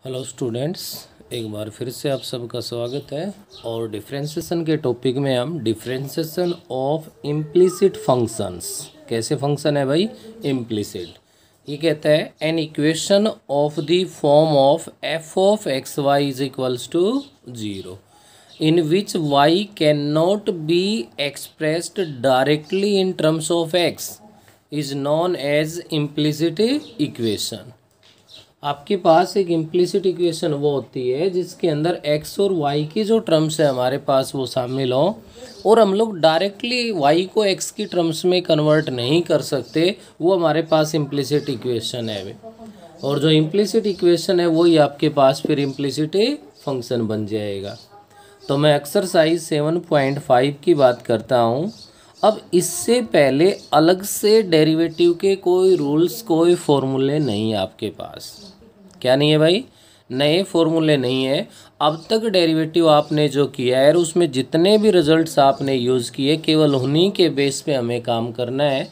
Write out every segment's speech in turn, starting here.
Hello students, एक बार फिर से आप सबका स्वागत है। और डिफरेंशिएशन के टॉपिक में हम डिफरेंशिएशन ऑफ इम्प्लिसिट फंक्शंस। कैसे फंक्शन है भाई? इम्प्लिसिट। ये कहता है an equation of the form of f of x y is equals to 0 in which y cannot be expressed directly in terms of x is known as implicit equation। आपके पास एक implicit equation वो होती है जिसके अंदर x और y की जो टर्म्स है हमारे पास वो शामिल हो, और हम लोग डायरेक्टली y को x की टर्म्स में कन्वर्ट नहीं कर सकते, वो हमारे पास इम्प्लिसिट इक्वेशन है। और जो इम्प्लिसिट इक्वेशन है वही आपके पास फिर इम्प्लिसिट फंक्शन बन जाएगा। तो मैं एक्सरसाइज 7.5 की बात करता हूँ। अब इससे पहले अलग से डेरिवेटिव के कोई रूल्स, कोई फॉर्मूले नहीं है आपके पास। क्या नहीं है भाई? नए फॉर्मूले नहीं है। अब तक डेरिवेटिव आपने जो किया है उसमें जितने भी रिजल्ट्स आपने यूज़ किए केवल उन्हीं के बेस पे हमें काम करना है।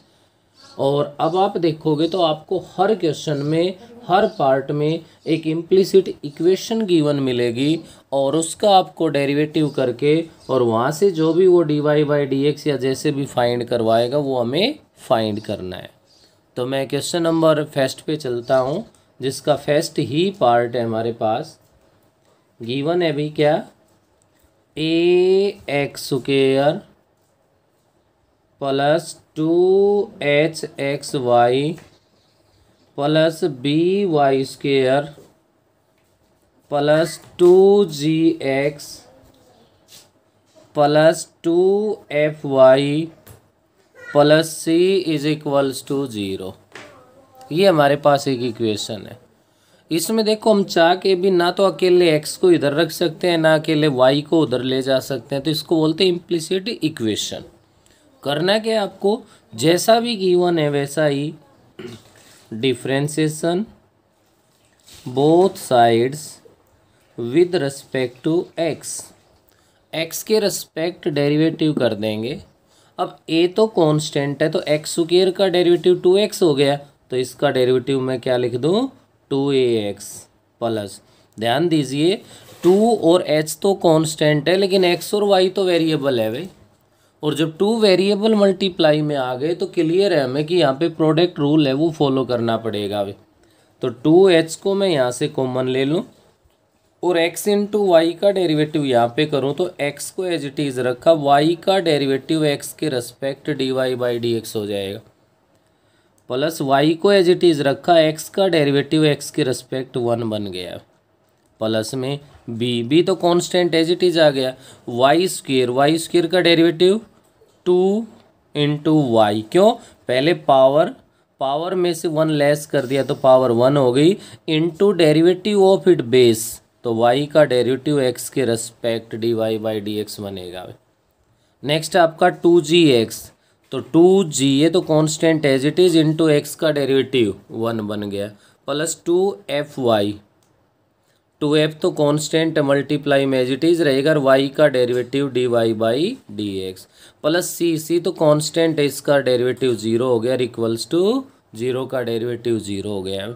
और अब आप देखोगे तो आपको हर क्वेश्चन में, हर पार्ट में एक इम्प्लिसिट इक्वेशन गिवन मिलेगी और उसका आपको डेरिवेटिव करके और वहाँ से जो भी वो dy बाई डी एक्स या जैसे भी फाइंड करवाएगा वो हमें फाइंड करना है। तो मैं क्वेश्चन नंबर फर्स्ट पे चलता हूँ, जिसका फर्स्ट ही पार्ट है हमारे पास। गिवन है भी क्या? A X square plus 2hxy plus by square plus 2gx plus 2fy plus c is equals to 0। ये हमारे पास एक इक्वेशन है। इसमें देखो हम चाह के भी ना तो अकेले x को इधर रख सकते हैं ना अकेले y को उधर ले जा सकते हैं, तो इसको बोलते हैं इम्प्लिसिट इक्वेशन। करना क्या है आपको? जैसा भी गिवन है वैसा ही differentiation both sides with respect to X के रिस्पेक्ट डेरिवेटिव कर देंगे। अब a तो कांस्टेंट है तो एक्स स्क्वायर का डेरिवेटिव 2x हो गया, तो इसका डेरिवेटिव मैं क्या लिख दूँ? 2ax प्लस, ध्यान दीजिए 2 और h तो कांस्टेंट है लेकिन x और y तो वेरिएबल है भाई। और जब 2 वेरिएबल मल्टीप्लाई में आ गए तो क्लियर है हमें कि यहाँ पे प्रोडक्ट रूल है वो फॉलो करना पड़ेगा भाई। तो 2h को मैं यहाँ से कॉमन ले लूँ और x इंटू वाई का डेरिवेटिव यहाँ पे करूँ तो x को एज इट इज़ रखा, y का डेरिवेटिव x के respect dy by D x हो जाएगा, प्लस y को एज इट इज़ रखा, x का डेरिवेटिव x के रेस्पेक्ट 1 बन गया, प्लस में b तो कांस्टेंट एज इट इज़ आ गया, y स्क्वायर का डेरिवेटिव 2 इंटू वाई। क्यों? पहले पावर में से 1 लेस कर दिया तो पावर 1 हो गई, into derivative of it base, तो y का डेरिवेटिव x के respect dy by D x बनेगा। नेक्स्ट आपका 2gx, तो 2g ये तो constant as it is into x का डेरिवेटिव 1 बन गया, प्लस 2fy, 2f तो कांस्टेंट मल्टीप्लाई में एज इट इज़ रहेगा, y का derivative dy by D x, plus c तो कांस्टेंट है, इसका डेरिवेटिव 0 हो गया, इक्वल्स टू 0 का डेरिवेटिव 0 हो गया।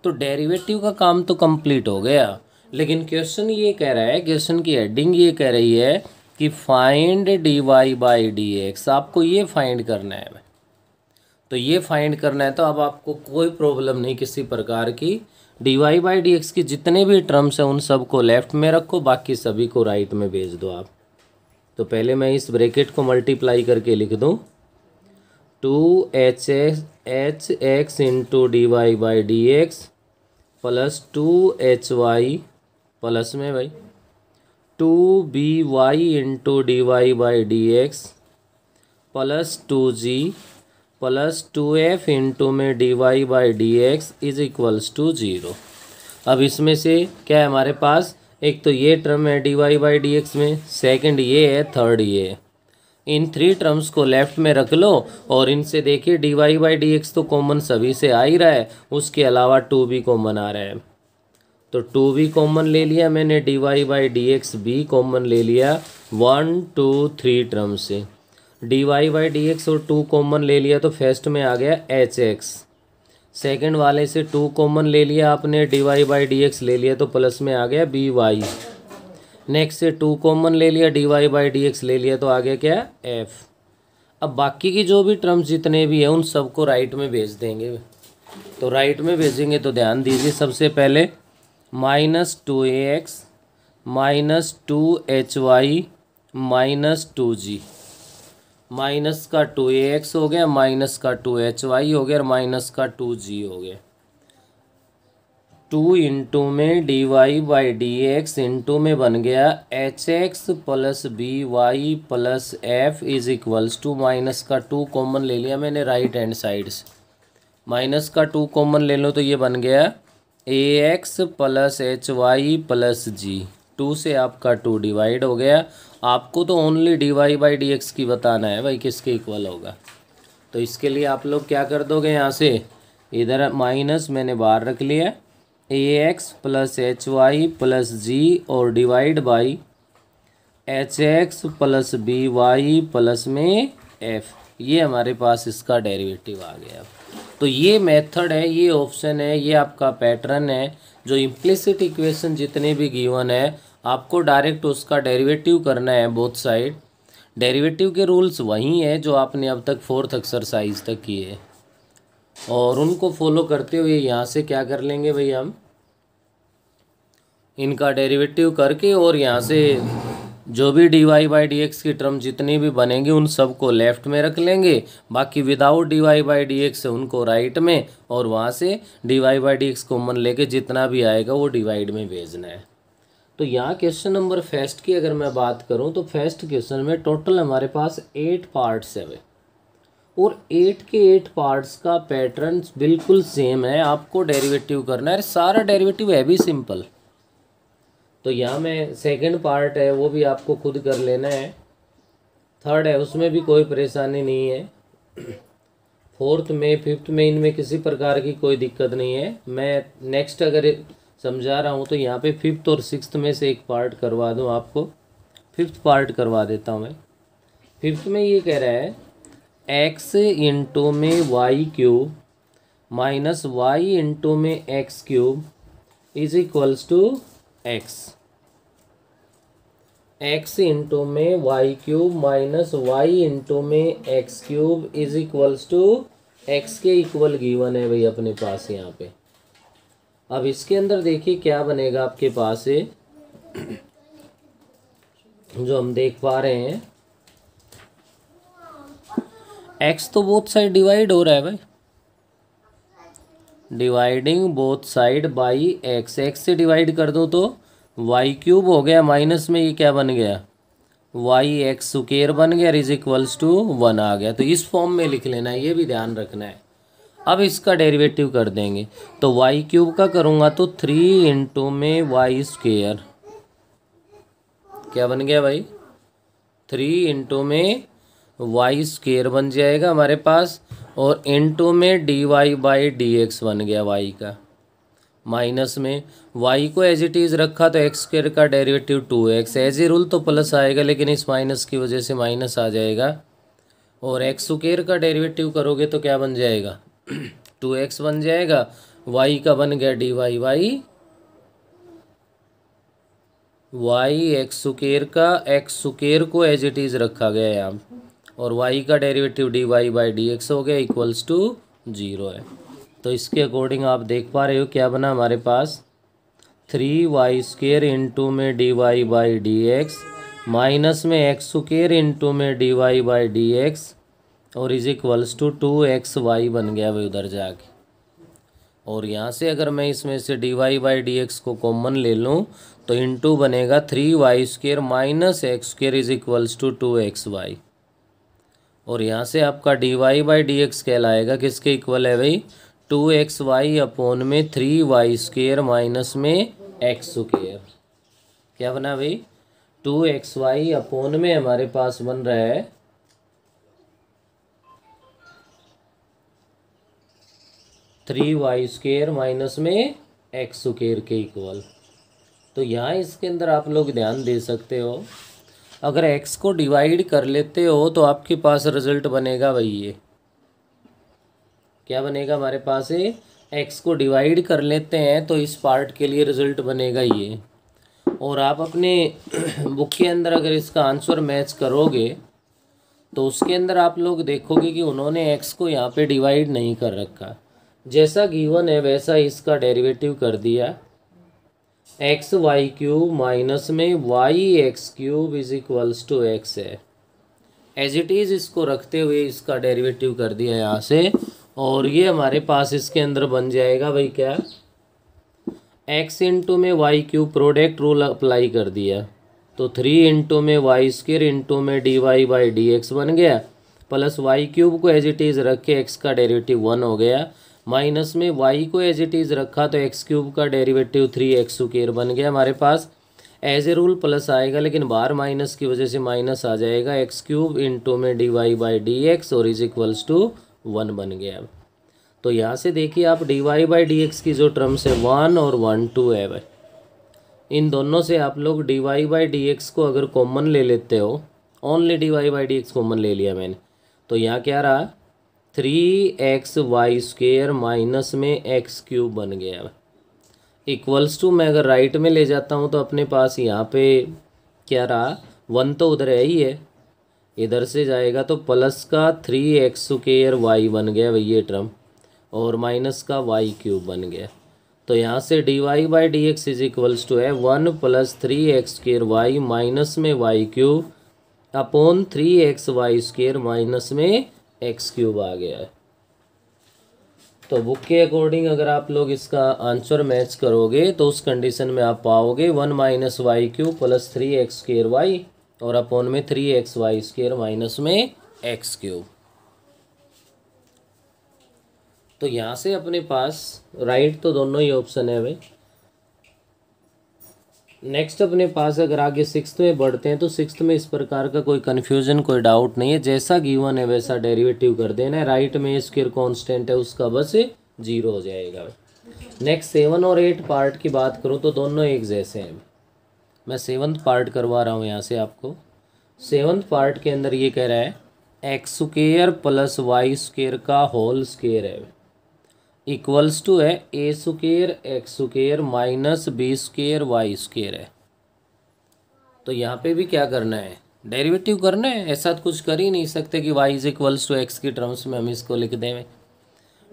तो डेरिवेटिव का काम तो कंप्लीट हो गया, लेकिन क्वेश्चन ये कह रहा है, क्वेश्चन की हेडिंग ये कह रही है कि find dy by D x. आपको ये फाइंड करना है। तो ये फाइंड करना है तो अब आपको कोई प्रॉब्लम नहीं किसी प्रकार की। dy बाई डी एक्स की जितने भी टर्म्स हैं उन सब को लेफ्ट में रखो, बाकी सभी को राइट में भेज दो आप। तो पहले मैं इस ब्रैकेट को मल्टीप्लाई करके लिख दूँ 2hx into dy by D x plus 2hy plus में भाई 2by into dy by D x plus 2g plus 2f into में dy by D x is equals to 0। अब इसमें से क्या है हमारे पास? एक तो ये टर्म है dy बाई डी एक्स में, सेकंड ये है, थर्ड ये है। इन 3 टर्म्स को लेफ्ट में रख लो और इनसे देखिए dy बाई डी एक्स तो कॉमन सभी से आ ही रहा है, उसके अलावा 2 भी कॉमन आ रहा है, तो 2 भी कॉमन ले लिया मैंने, dy बाई डी एक्स भी कॉमन ले लिया 1 2 3 टर्म से, dy बाई डी एक्स और 2 कॉमन ले लिया तो फर्स्ट में आ गया एच एक्स, सेकंड वाले से 2 कॉमन ले लिया आपने, dy बाई डी एक्स ले लिया तो प्लस में आ गया बी वाई। नेक्स्ट से 2 कॉमन ले लिया, dy बाई डी एक्स ले लिया तो आ गया क्या, एफ। अब बाकी की जो भी टर्म्स जितने भी हैं उन सबको राइट में भेज देंगे। तो राइट में भेजेंगे तो ध्यान दीजिए, सबसे पहले -2ax -2hy -2g, माइनस का 2ax हो गया, माइनस का 2hy हो गया और माइनस का 2g हो गया। 2 इंटू में dy by D x into में बन गया hx plus b y plus f is equals to, minus का 2 कॉमन ले लिया मैंने राइट हैंड साइड से, माइनस का 2 कॉमन ले लो तो ये बन गया ax प्लस hy प्लस जी। 2 से आपका 2 डिवाइड हो गया। आपको तो only dy by D x की बताना है भाई किसके इक्वल होगा। तो इसके लिए आप लोग क्या कर दोगे, यहाँ से इधर माइनस मैंने बाहर रख लिया, ax plus hy plus g और divide by hx plus b y plus में f। ये हमारे पास इसका डेरिवेटिव आ गया। तो ये मेथड है, ये ऑप्शन है, ये आपका पैटर्न है। जो इम्प्लिसिट इक्वेशन जितने भी गिवन है आपको डायरेक्ट उसका डेरिवेटिव करना है बोथ साइड। डेरिवेटिव के रूल्स वही हैं जो आपने अब तक 4th एक्सरसाइज तक किए, और उनको फॉलो करते हुए यहाँ से क्या कर लेंगे भाई, हम इनका डेरिवेटिव करके और यहाँ से जो भी dy बाई डी एक्स की टर्म जितनी भी बनेंगी उन सब को लेफ्ट में रख लेंगे, बाकी without dy by D x उनको राइट में, और वहाँ से dy by D x common लेके जितना भी आएगा वो डिवाइड में भेजना है। तो यहाँ क्वेश्चन नंबर फर्स्ट की अगर मैं बात करूँ तो फर्स्ट क्वेश्चन में टोटल हमारे पास 8 पार्ट्स है, और 8 के 8 पार्ट्स का पैटर्न बिल्कुल सेम है। आपको डेरिवेटिव करना है, सारा डेरिवेटिव है भी सिंपल। तो यहाँ में सेकंड पार्ट है वो भी आपको खुद कर लेना है, थर्ड है उसमें भी कोई परेशानी नहीं है, फोर्थ में फिफ्थ में इनमें किसी प्रकार की कोई दिक्कत नहीं है। मैं नेक्स्ट अगर समझा रहा हूँ तो यहाँ पे फिफ्थ और सिक्स्थ में से एक पार्ट करवा दूँ आपको, फिफ्थ पार्ट करवा देता हूँ मैं। फिफ्थ में ये कह रहा है x इंटू में Y cube minus Y into में x cube is equals to x into में Y cube minus Y into में x cube is equals to x के इक्वल गिवन है भाई अपने पास यहाँ पे। अब इसके अंदर देखिए क्या बनेगा आपके पास है जो हम देख पा रहे हैं, x तो बोथ साइड डिवाइड हो रहा है भाई, dividing both side by x, x से डिवाइड कर दो तो वाई क्यूब हो गया, माइनस में ये क्या बन गया वाई एक्स स्क्वायर बन गया, इज इक्वल्स टू 1 आ गया। तो इस फॉर्म में लिख लेना है, ये भी ध्यान रखना है। अब इसका डेरिवेटिव कर देंगे तो वाई क्यूब का करूँगा तो 3 इंटू में वाई स्क्वायर क्या बन गया भाई, 3 इंटू में वाई स्क्वायर बन जाएगा हमारे पास, और इंटू में dy बाई डी एक्स बन गया वाई का, माइनस में y को एज इट इज़ रखा तो एक्स स्क्वायर का derivative 2x, as a rule तो प्लस आएगा लेकिन इस माइनस की वजह से माइनस आ जाएगा, और एक्स स्क्वायर का डेरिवेटिव करोगे तो क्या बन जाएगा 2x बन जाएगा, y का बन गया dy by y x square का, एक्स स्क्वायर को एज इट इज़ रखा गया यहाँ, और y का derivative dy by D x हो गया इक्वल्स टू 0 है। तो इसके अकॉर्डिंग आप देख पा रहे हो क्या बना हमारे पास 3y स्क्वायर इंटू में dy by D x minus में एक्स स्क्वायर इंटू में dy बाई डी एक्स और इज इक्वल्स टू 2xy बन गया भाई उधर जाके। और यहाँ से अगर मैं इसमें से dy बाई डी एक्स को कॉमन ले लूँ तो इंटू बनेगा 3y square minus x square is equals to 2xy, और यहाँ से आपका dy बाई डी एक्स कहलाएगा किसके इक्वल है भाई 2xy अपॉन में 3y स्क्वायर माइनस में एक्स स्क्वायर। क्या बना भाई 2xy अपॉन में हमारे पास बन रहा है 3y स्क्वायर माइनस में एक्स स्क्वायर के इक्वल। तो यहाँ इसके अंदर आप लोग ध्यान दे सकते हो, अगर x को डिवाइड कर लेते हो तो आपके पास रिजल्ट बनेगा भाई ये क्या बनेगा हमारे पास है, एक्स को डिवाइड कर लेते हैं तो इस पार्ट के लिए रिजल्ट बनेगा ये। और आप अपने बुक के अंदर अगर इसका आंसर मैच करोगे तो उसके अंदर आप लोग देखोगे कि उन्होंने एक्स को यहाँ पे डिवाइड नहीं कर रखा, जैसा गिवन है वैसा इसका डेरिवेटिव कर दिया। एक्स वाई क्यूब माइनस में y x cube is equals to x है, एज इट इज़ इसको रखते हुए इसका डेरिवेटिव कर दिया यहाँ से। और ये हमारे पास इसके अंदर बन जाएगा भाई क्या, एक्स इंटू में Y cube product rule apply कर दिया तो 3 इंटू में वाई स्क्र इंटू में D Y by D x बन गया, प्लस वाई क्यूब को एज इट इज़ रख के एक्स का डेरिवेटिव 1 हो गया, माइनस में वाई को एज इट इज़ रखा तो एक्स क्यूब का डेरिवेटिव 3x स्क्वायर बन गया हमारे पास। एज ए रूल प्लस आएगा लेकिन बाहर माइनस की वजह से माइनस आ जाएगा, एक्स क्यूब इंटू में D Y by D x और इज इक्वल्स टू 1 बन गया। तो यहाँ से देखिए आप d Y by D x की जो टर्म्स है 1 और 1 2 है भाई, इन दोनों से आप लोग d Y by D x को अगर कॉमन ले लेते हो, only d Y by D x common ले लिया मैंने, तो यहाँ क्या रहा 3x वाई स्क्वेयर माइनस में एक्स क्यूब बन गया। इक्वल्स टू मैं अगर राइट में ले जाता हूँ तो अपने पास यहाँ पे क्या रहा, 1 तो उधर है ही है, इधर से जाएगा तो प्लस का 3x स्क्वेयर वाई बन गया भाई ये टर्म, और माइनस का वाई क्यूब बन गया। तो यहाँ से D Y by D x is equals to है 1 plus 3x square Y minus में Y cube upon 3x Y square minus में एक्स क्यूब आ गया है। तो बुक के अकॉर्डिंग अगर आप लोग इसका आंसर मैच करोगे तो उस कंडीशन में आप पाओगे 1 minus y cube plus 3x square y और अपॉन में 3x वाई स्क्वेयर माइनस में एक्स क्यूब। तो यहाँ से अपने पास राइट तो दोनों ही ऑप्शन है भाई। नेक्स्ट अपने पास अगर आगे 6th में बढ़ते हैं तो 6th में इस प्रकार का कोई कन्फ्यूजन कोई डाउट नहीं है, जैसा गिवन है वैसा डेरिवेटिव कर देना है। राइट में स्क्वायर कांस्टेंट है उसका बस 0 हो जाएगा। नेक्स्ट 7 और 8 पार्ट की बात करूँ तो दोनों एक जैसे हैं। मैं 7th पार्ट करवा रहा हूँ यहाँ से आपको। 7th पार्ट के अंदर ये कह रहा है X square plus Y square का होल स्क्वेयर है इक्वल्स टू है A square X square minus B square Y square है। तो यहाँ पे भी क्या करना है, डेरिवेटिव करना है। ऐसा तो कुछ कर ही नहीं सकते कि y is equals to x की टर्म्स में हम इसको लिख दें।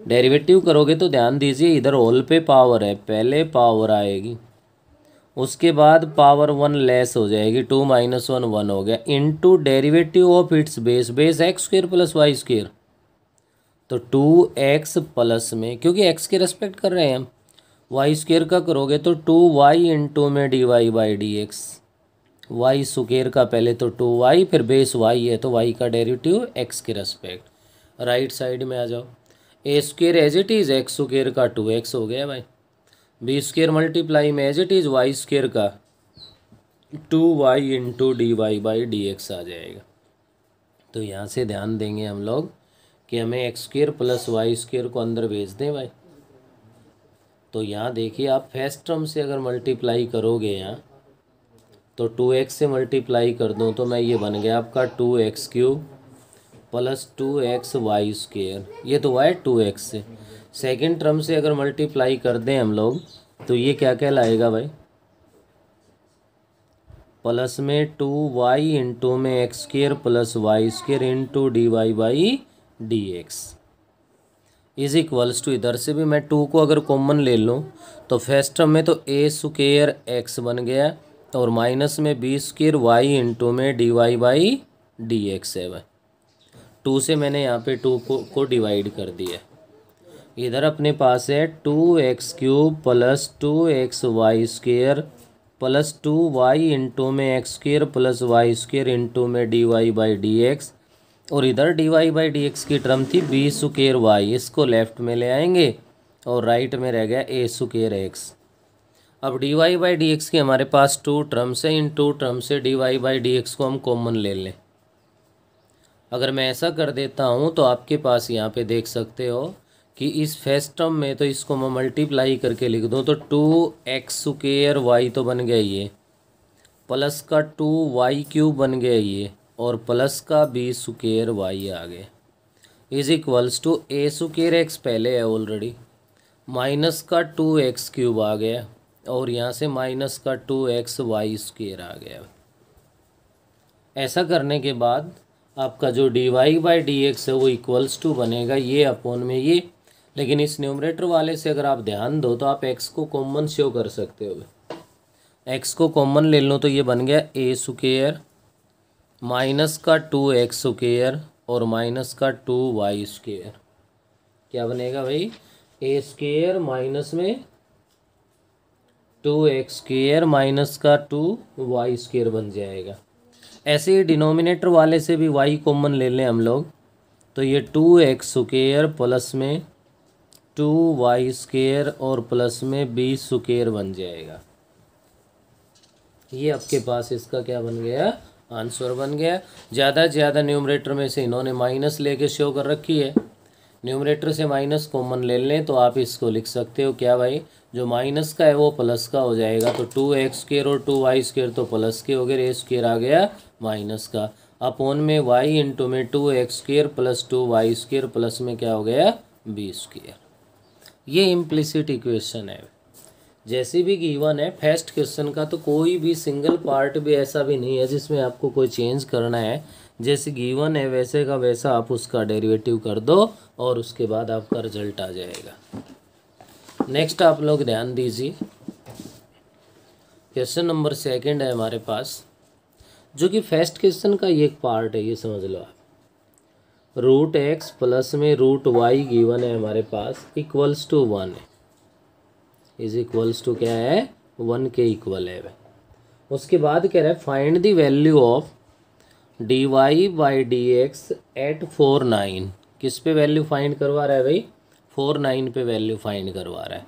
डेरिवेटिव करोगे तो ध्यान दीजिए इधर होल पे पावर है, पहले पावर आएगी उसके बाद पावर 1 लेस हो जाएगी, 2 माइनस 1 1 हो गया, into derivative of its base, base x square plus Y square. तो 2x प्लस में क्योंकि x के रेस्पेक्ट कर रहे हैं हम, वाई स्क्वेयर का करोगे तो 2y इंटू में D Y by D x, y square का पहले तो 2y फिर बेस y है तो y का डेरिवेटिव x के रेस्पेक्ट। राइट साइड में आ जाओ, A square as it is X square का 2x हो गया भाई, बी स्क्वेयर मल्टीप्लाई में as it is Y square का 2y into D Y by D X आ जाएगा। तो यहाँ से ध्यान देंगे हम लोग कि हमें x square plus Y square को अंदर भेज दें भाई। तो यहाँ देखिए आप फर्स्ट टर्म से अगर मल्टीप्लाई करोगे यहाँ तो 2x से मल्टीप्लाई कर दूँ तो मैं ये बन गया आपका 2x cube plus 2x Y square, ये तो वाई 2x से। सेकेंड टर्म से अगर मल्टीप्लाई कर दें हम लोग तो ये क्या कहलाएगा भाई, प्लस में 2y इंटू में x square plus Y square into D Y by D x is equals to, इधर से भी मैं 2 को अगर कॉमन ले लूँ तो फर्स्ट टर्म में तो ए स्क्वेयर एक्स बन गया और माइनस में बी स्क्वेयर वाई इंटू में D Y by D x है भाई। 2 से मैंने यहाँ पे 2 को डिवाइड कर दिया। इधर अपने पास है 2x cube plus 2x Y square plus 2y into में x square plus Y square into में D Y by D x, और इधर D Y by D x की टर्म थी बी स्क्वेयर वाई, इसको लेफ्ट में ले आएंगे और राइट में रह गया ए स्क्वेयर एक्स। अब D Y by D x की हमारे पास 2 टर्म्स है, इन 2 टर्म से D Y by D x को हम कॉमन ले लें। अगर मैं ऐसा कर देता हूँ तो आपके पास यहाँ पे देख सकते हो कि इस फर्स्ट टर्म में तो इसको मैं मल्टीप्लाई करके लिख दूँ तो 2x स्क्वेयर वाई तो बन गया ये, प्लस का 2y क्यूब बन गया ये, और प्लस का बी स्क्वेयर वाई आ गए। Is equals to a square x पहले है ऑलरेडी, माइनस का 2x क्यूब आ गया और यहाँ से माइनस का 2xy स्क्वायर आ गया। ऐसा करने के बाद आपका जो dy/dx है वो इक्वल्स टू बनेगा ये अपॉन में ये, लेकिन इस न्यूमरेटर वाले से अगर आप ध्यान दो तो आप x को कॉमन शो कर सकते हो। x को कॉमन ले लो तो ये बन गया ए स्क्वायर माइनस का 2x स्क्वायर और माइनस का 2y स्क्वायर। क्या बनेगा भाई? ए स्क्वायर माइनस में 2x स्क्वायर माइनस का 2y स्क्वायर बन जाएगा। ऐसे ही डिनोमिनेटर वाले से भी y कॉमन ले लें हम लोग तो ये 2x स्क्वायर प्लस में 2y स्क्वायर और प्लस में b स्क्वायर बन जाएगा। ये आपके पास इसका क्या बन गया? आंसर बन गया। ज़्यादा से ज़्यादा न्यूमरेटर में से इन्होंने माइनस लेके शो कर रखी है। न्यूमरेटर से माइनस कॉमन ले लें तो आप इसको लिख सकते हो क्या भाई? जो माइनस का है वो प्लस का हो जाएगा, तो 2x स्क्वायर और 2y स्क्वायर तो प्लस के हो गए, ए स्क्वायर आ गया माइनस का, अपॉन में y इंटू में 2x square plus 2y square plus में क्या हो गया? b square. ये इम्प्लिसिट इक्वेशन है। जैसे भी गिवन है फर्स्ट क्वेश्चन का, तो कोई भी सिंगल पार्ट भी ऐसा भी नहीं है जिसमें आपको कोई चेंज करना है। जैसे गिवन है वैसे का वैसा आप उसका डेरिवेटिव कर दो और उसके बाद आपका रिजल्ट आ जाएगा। नेक्स्ट आप लोग ध्यान दीजिए, क्वेश्चन नंबर 2 है हमारे पास, जो कि फर्स्ट क्वेश्चन का एक पार्ट है, ये समझ लो आप। √x प्लस में √y गिवन है हमारे पास, इक्वल्स टू 1 है, इज इक्वल्स टू क्या है? 1 के इक्वल है। उसके बाद कह रहा है find the value of dy/dx at 4, 9। किस पे वैल्यू फाइंड करवा रहा है भाई? 4, 9 पे वैल्यू फाइंड करवा रहा है।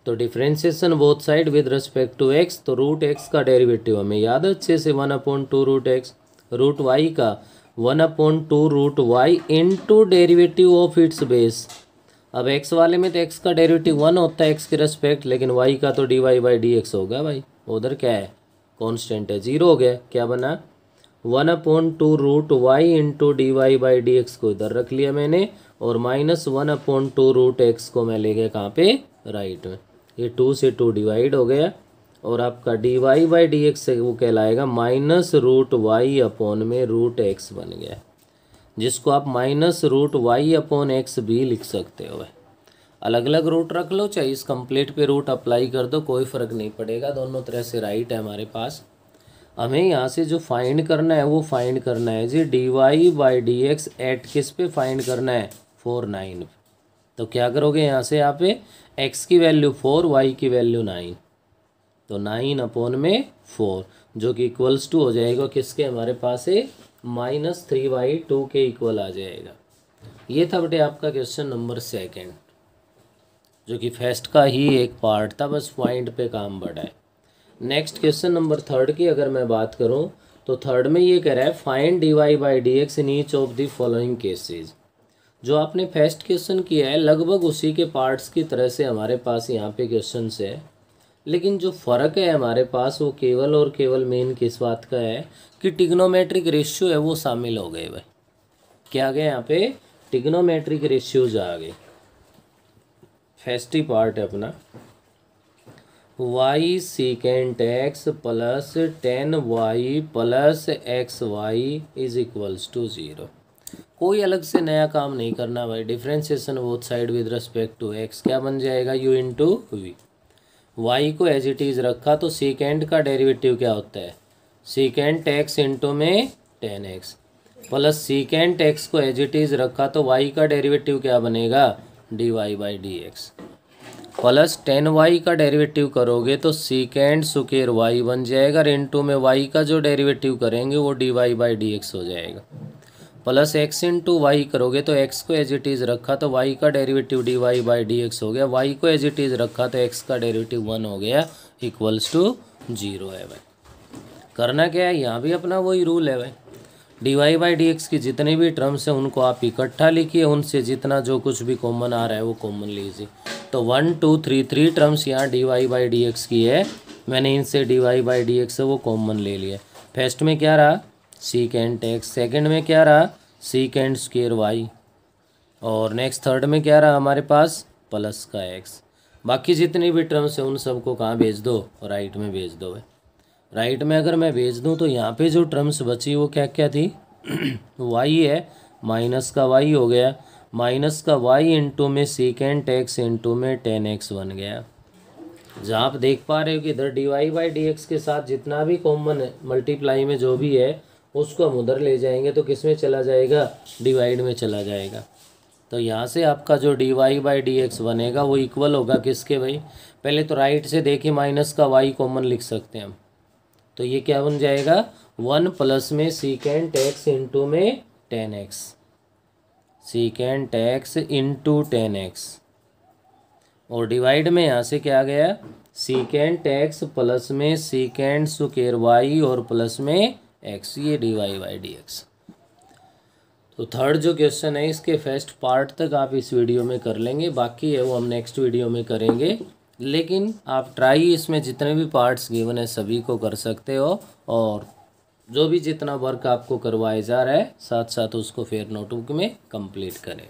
तो differentiation both side with respect to x, तो √x का डेरिवेटिव हमें याद है अच्छे से 1/2 √x, √y का 1/2 √y into derivative of its base. अब x वाले में तो x का डेरिवेटिव 1 होता है x के रेस्पेक्ट, लेकिन y का तो dy/dx होगा भाई, उधर क्या है? कांस्टेंट है, 0 हो गया। क्या बना? 1/2 √y इंटू dy/dx को इधर रख लिया मैंने, और -1/2 √x को मैं ले गया कहाँ पे? राइट में। ये 2 से 2 डिवाइड हो गया और आपका dy/dx से वो कहलाएगा -√y अपॉन में √x बन गया, जिसको आप -√y अपॉन x भी लिख सकते हो। अलग अलग रूट रख लो, चाहे इस कंप्लीट पे रूट अप्लाई कर दो, कोई फ़र्क नहीं पड़ेगा, दोनों तरह से राइट है हमारे पास। हमें यहाँ से जो फाइंड करना है वो फाइंड करना है जी dy/dx एट किस पे फाइंड करना है? 4, 9। तो क्या करोगे यहाँ से? यहाँ पे x की वैल्यू 4, y की वैल्यू 9, तो 9 अपॉन में 4, जो कि इक्वल्स टू हो जाएगा किसके? हमारे पास है -3/2 के इक्वल आ जाएगा। ये था बेटे आपका क्वेश्चन नंबर 2, जो कि फर्स्ट का ही एक पार्ट था, बस पॉइंट पे काम बढ़ा है। नेक्स्ट क्वेश्चन नंबर 3 की अगर मैं बात करूं तो थर्ड में ये कह रहा है find dy/dx in each of the following cases. जो आपने फर्स्ट क्वेश्चन किया है लगभग उसी के पार्ट्स की तरह से हमारे पास यहाँ पे क्वेश्चन है, लेकिन जो फ़र्क है हमारे पास वो केवल और केवल मेन किस बात का है कि टिग्नोमेट्रिक रेशियो है वो शामिल हो गए भाई। क्या आ गया यहाँ पे? टिग्नोमेट्रिक रेशियोज आ गए। फर्स्ट ही पार्ट है अपना y secant x plus 10y plus xy is equals to 0। कोई अलग से नया काम नहीं करना भाई। Differentiation both side with respect to x क्या बन जाएगा? u into v. y को एज इट इज़ रखा तो सेकेंड का डेरिवेटिव क्या होता है? सेकेंट x इंटू में 10x प्लस सेकेंट x को एज इट इज़ रखा तो y का डेरिवेटिव क्या बनेगा? dy/dx प्लस 10y का डेरिवेटिव करोगे तो सेकेंड स्क्वायर y बन जाएगा, और इंटू में y का जो डेरिवेटिव करेंगे वो dy/dx हो जाएगा। प्लस x इंटू वाई करोगे तो x को एज इट इज़ रखा तो y का डेरिवेटिव dy/dx हो गया, y को एज इट इज़ रखा तो x का डेरिवेटिव 1 हो गया, इक्वल्स टू 0 है भाई। करना क्या है? यहाँ भी अपना वही रूल है भाई। dy/dx की जितने भी टर्म्स हैं उनको आप इकट्ठा लिखिए, उनसे जितना जो कुछ भी कॉमन आ रहा है वो कॉमन लीजिए। तो 1 2 3 3 टर्म्स यहाँ dy/dx की है, मैंने इनसे dy/dx से वो कॉमन ले लिया। फर्स्ट में क्या रहा? सेकेंड x, सेकेंड में क्या रहा? सेकेंड स्क्वायर y, और नेक्स्ट थर्ड में क्या रहा हमारे पास, प्लस का एक्स। बाकी जितनी भी टर्म्स है उन सबको कहाँ भेज दो, राइट में भेज दो। राइट में अगर मैं भेज दूँ तो यहाँ पे जो टर्म्स बची वो क्या क्या थी, वाई है, माइनस का वाई हो गया, माइनस का वाई इंटू में सीकेंट एक्स इंटू में टेन एक्स बन गया। जहाँ आप देख पा रहे हो कि इधर D Y by D x के साथ जितना भी कॉमन मल्टीप्लाई में जो भी है उसको हम उधर ले जाएंगे तो किस में चला जाएगा, डिवाइड में चला जाएगा। तो यहाँ से आपका जो d Y by D x बनेगा वो इक्वल होगा किसके भाई, पहले तो राइट से देखिए माइनस का वाई कॉमन लिख सकते हैं हम, तो ये क्या बन जाएगा, वन प्लस में सीकेंट एक्स इंटू में ten x, secant x into ten x, और डिवाइड में यहाँ से क्या आ गया, सीकेंट एक्स प्लस में सीकेंट स्क्वायर वाई और प्लस में एक्स, ये d Y by D x. तो थर्ड जो क्वेश्चन है इसके फर्स्ट पार्ट तक आप इस वीडियो में कर लेंगे, बाकी है वो हम नेक्स्ट वीडियो में करेंगे। लेकिन आप ट्राई इसमें जितने भी पार्ट्स गिवन है सभी को कर सकते हो, और जो भी जितना वर्क आपको करवाया जा रहा है साथ साथ उसको फिर नोटबुक में कंप्लीट करें।